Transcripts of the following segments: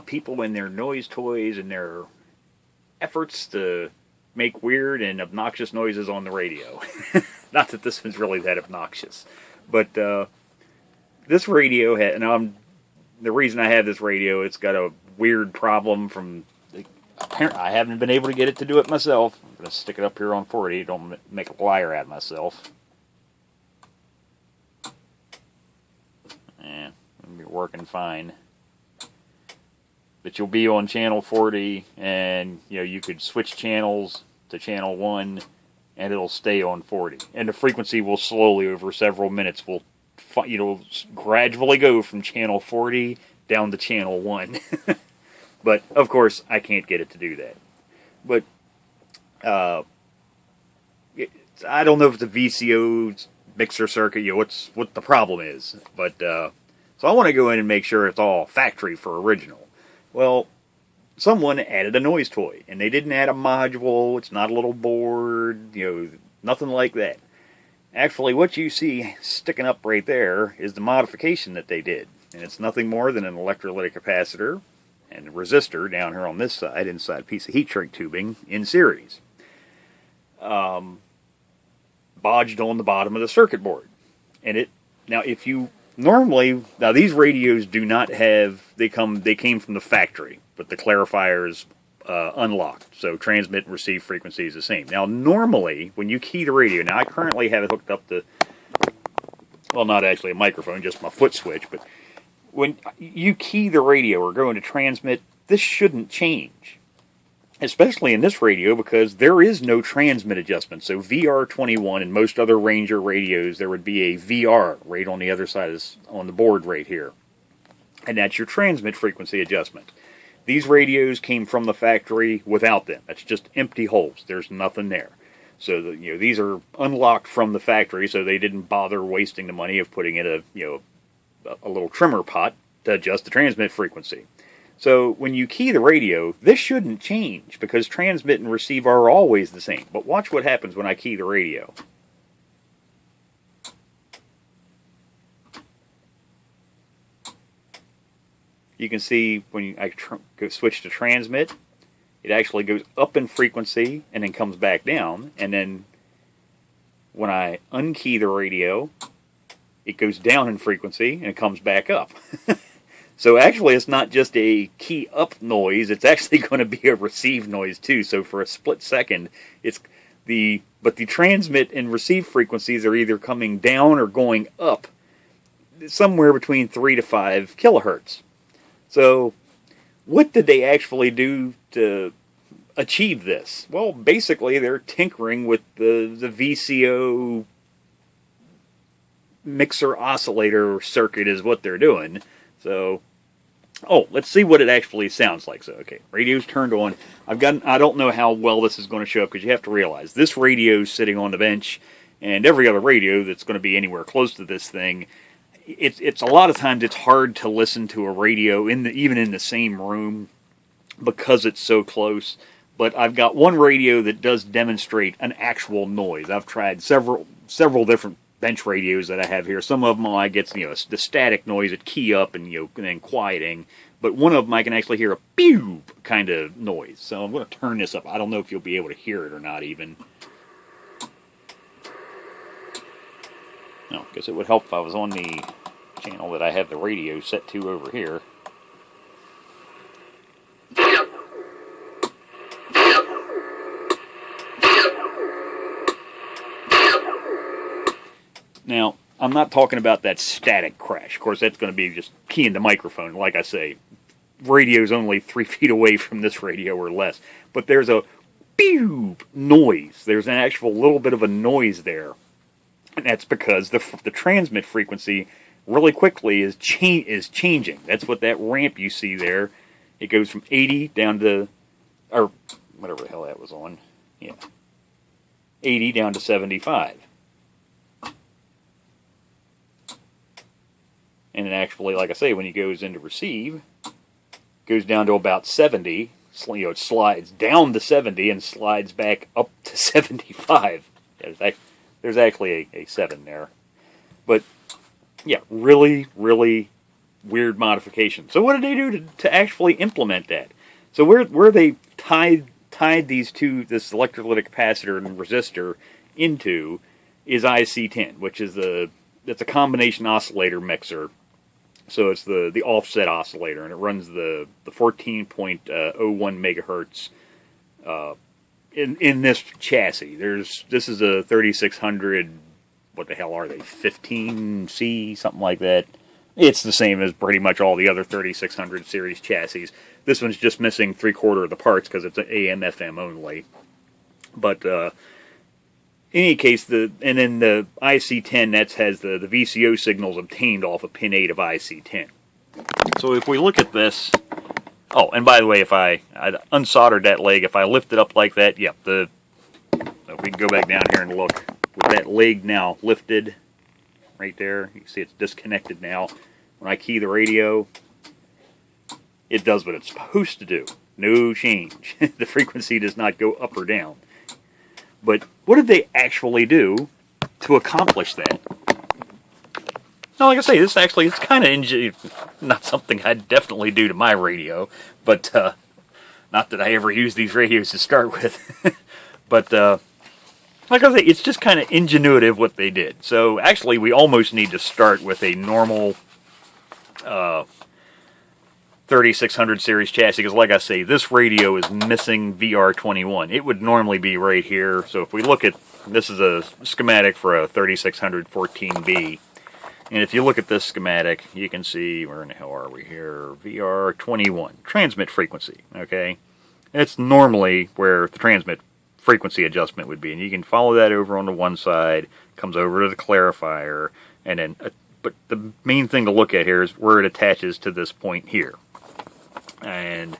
People and their noise toys and their efforts to make weird and obnoxious noises on the radio. Not that this one's really that obnoxious, but this radio had, and the reason I have this radio, it's got a weird problem from. Apparently, I haven't been able to get it to do it myself. I'm going to stick it up here on 40. Don't make a liar out of myself. It'll be working fine. But you'll be on channel 40, and you could switch channels to channel 1, and it'll stay on 40. And the frequency will slowly, over several minutes, will gradually go from channel 40 down to channel 1. But, of course, I can't get it to do that. But, I don't know if the VCO mixer circuit, what the problem is. But, so I want to go in and make sure it's all factory for original. Well, someone added a noise toy, and they didn't add a module. It's not a little board, nothing like that. Actually, what you see sticking up right there is the modification that they did. And it's nothing more than an electrolytic capacitor and a resistor down here on this side, inside a piece of heat shrink tubing in series. Bodged on the bottom of the circuit board. And now these radios do not have, they came from the factory, but the clarifier is unlocked, so transmit and receive frequency is the same. Now normally, when you key the radio, now I currently have it hooked up to, well, not actually a microphone, just my foot switch, but when you key the radio or go into transmit, this shouldn't change. Especially in this radio, because there is no transmit adjustment. So VR21 and most other Ranger radios, there would be a VR right on the other side, on the board right here. And that's your transmit frequency adjustment. These radios came from the factory without them. That's just empty holes. There's nothing there. So these are unlocked from the factory, so they didn't bother wasting the money of putting in a little trimmer pot to adjust the transmit frequency. So when you key the radio, this shouldn't change because transmit and receive are always the same. But watch what happens when I key the radio. You can see when I switch to transmit, it actually goes up in frequency and then comes back down. And then when I unkey the radio, it goes down in frequency and it comes back up. So actually it's not just a key up noise, it's actually going to be a receive noise too. So for a split second, but the transmit and receive frequencies are either coming down or going up somewhere between 3 to 5 kilohertz. So what did they actually do to achieve this? Well, basically they're tinkering with the VCO mixer oscillator circuit is what they're doing. So, let's see what it actually sounds like. So, okay, radio's turned on. I don't know how well this is going to show up because you have to realize this radio's sitting on the bench, and every other radio that's going to be anywhere close to this thing, it's a lot of times it's hard to listen to a radio even in the same room because it's so close. But I've got one radio that does demonstrate an actual noise. I've tried several different bench radios that I have here. Some of them I get the static noise at key up and and then quieting, but one of them I can actually hear a pew kind of noise. So I'm going to turn this up. I don't know if you'll be able to hear it or not even. No, I guess it would help if I was on the channel that I have the radio set to over here. Now, I'm not talking about that static crash. Of course, that's going to be just keying the microphone. Like I say, radio's only 3 feet away from this radio or less. But there's a pew noise. There's an actual little bit of a noise there. And that's because the transmit frequency really quickly is changing. That's what that ramp you see there. It goes from 80 down to, or whatever the hell that was on. Yeah. 80 down to 75. And then actually, like I say, when it goes into receive, it goes down to about 70. It slides down to 70 and slides back up to 75. There's actually a 7 there. But, yeah, really, really weird modification. So what did they do to actually implement that? So where they tied these two, this electrolytic capacitor and resistor, into is IC10, which is it's a combination oscillator mixer. So it's the offset oscillator, and it runs the 14.01 megahertz in this chassis. This is a 3600. What the hell are they? 15C, something like that. It's the same as pretty much all the other 3600 series chassis. This one's just missing 3/4 of the parts because it's an AM/FM only. But in any case, and then the IC10 has the VCO signals obtained off of pin 8 of IC10. So if we look at this, oh, and by the way, if I unsoldered that leg, if I lift it up like that, yep, if we can go back down here and look, with that leg now lifted, right there, you can see it's disconnected now. When I key the radio, it does what it's supposed to do. No change. The frequency does not go up or down. But what did they actually do to accomplish that? Now, like I say, this actually, it's kind of not something I'd definitely do to my radio, but not that I ever use these radios to start with. But like I say, it's just kind of ingenuitive what they did. So actually, we almost need to start with a normal 3600 series chassis, because like I say, this radio is missing VR21. It would normally be right here. So if we look at, this is a schematic for a 3600 14B. And if you look at this schematic, you can see, where in the hell are we here? VR21, transmit frequency, okay? It's normally where the transmit frequency adjustment would be. And you can follow that over on the one side, comes over to the clarifier, and then, but the main thing to look at here is where it attaches to this point here. And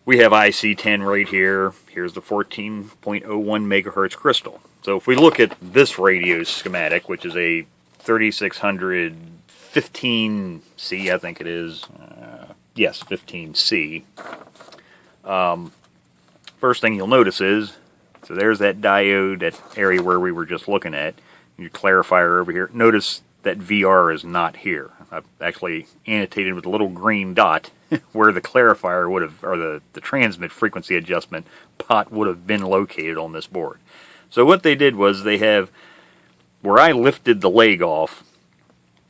we have IC10 right here. Here's the 14.01 megahertz crystal. So if we look at this radio schematic, which is a 3600 15C, I think it is. Yes, 15C. First thing you'll notice is, so there's that diode, that area where we were just looking at. Your clarifier over here. Notice that VR is not here. I've actually annotated with a little green dot where the clarifier would have, or the transmit frequency adjustment pot would have been located on this board. So what they did was they have, where I lifted the leg off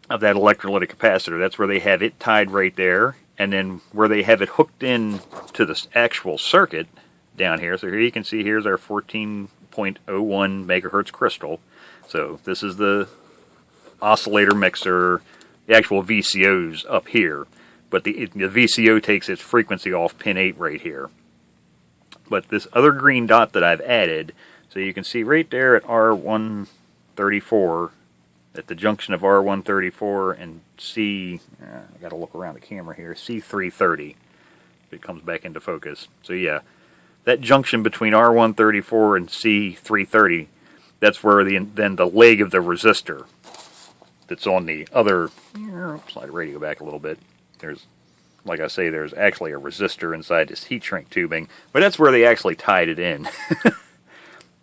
of that electrolytic capacitor, that's where they have it tied right there, and then where they have it hooked in to the actual circuit down here. So here you can see, here's our 14.01 megahertz crystal. So this is the oscillator mixer, the actual VCO's up here, but the VCO takes its frequency off pin 8 right here. But this other green dot that I've added, so you can see right there at R134, at the junction of R134 and I got to look around the camera here, C330, if it comes back into focus. So yeah, that junction between R134 and C330, that's where then the leg of the resistor that's on the other, slide the radio back a little bit, there's, like I say, there's actually a resistor inside this heat shrink tubing, but that's where they actually tied it in.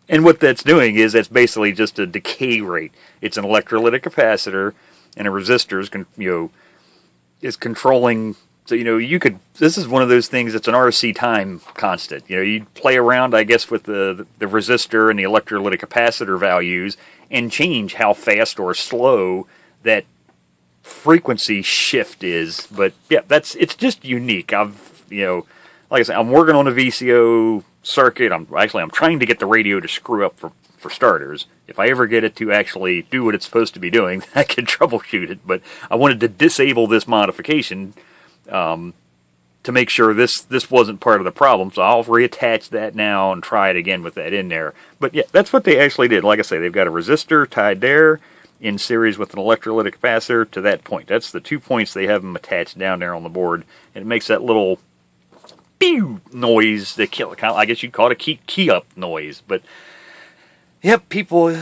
And what that's doing is that's basically just a decay rate. It's an electrolytic capacitor, and a resistor is controlling. So this is one of those things that's an RC time constant. You play around, I guess, with the resistor and the electrolytic capacitor values and change how fast or slow that frequency shift is. But yeah, it's just unique. Like I said, I'm working on a VCO circuit. I'm trying to get the radio to screw up for starters. If I ever get it to actually do what it's supposed to be doing, I can troubleshoot it. But I wanted to disable this modification to make sure this wasn't part of the problem. So I'll reattach that now and try it again with that in there. But yeah, that's what they actually did. Like I say, they've got a resistor tied there in series with an electrolytic capacitor to that point. That's the 2 points they have them attached down there on the board. And it makes that little pew noise, I guess you'd call it a key up noise. But yep, people,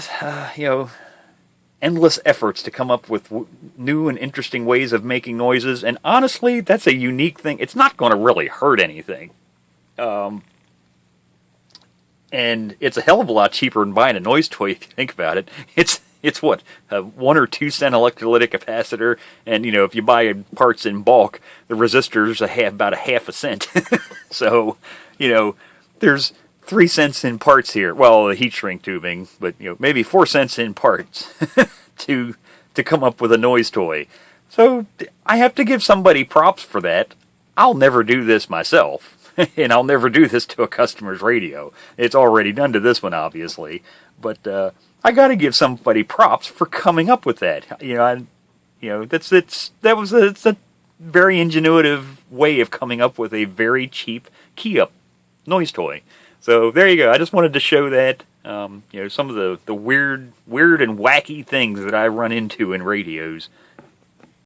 endless efforts to come up with new and interesting ways of making noises, and honestly, that's a unique thing. It's not going to really hurt anything. And it's a hell of a lot cheaper than buying a noise toy if you think about it. It's what, a 1 or 2 cent electrolytic capacitor, and if you buy parts in bulk, the resistors about a half a cent. So, there's 3 cents in parts here. Well, the heat shrink tubing, but maybe 4 cents in parts to come up with a noise toy. So I have to give somebody props for that. I'll never do this myself, and I'll never do this to a customer's radio. It's already done to this one, obviously, but I got to give somebody props for coming up with that. It's a very ingenuitive way of coming up with a very cheap key-up noise toy. So there you go. I just wanted to show that. Some of the weird and wacky things that I run into in radios.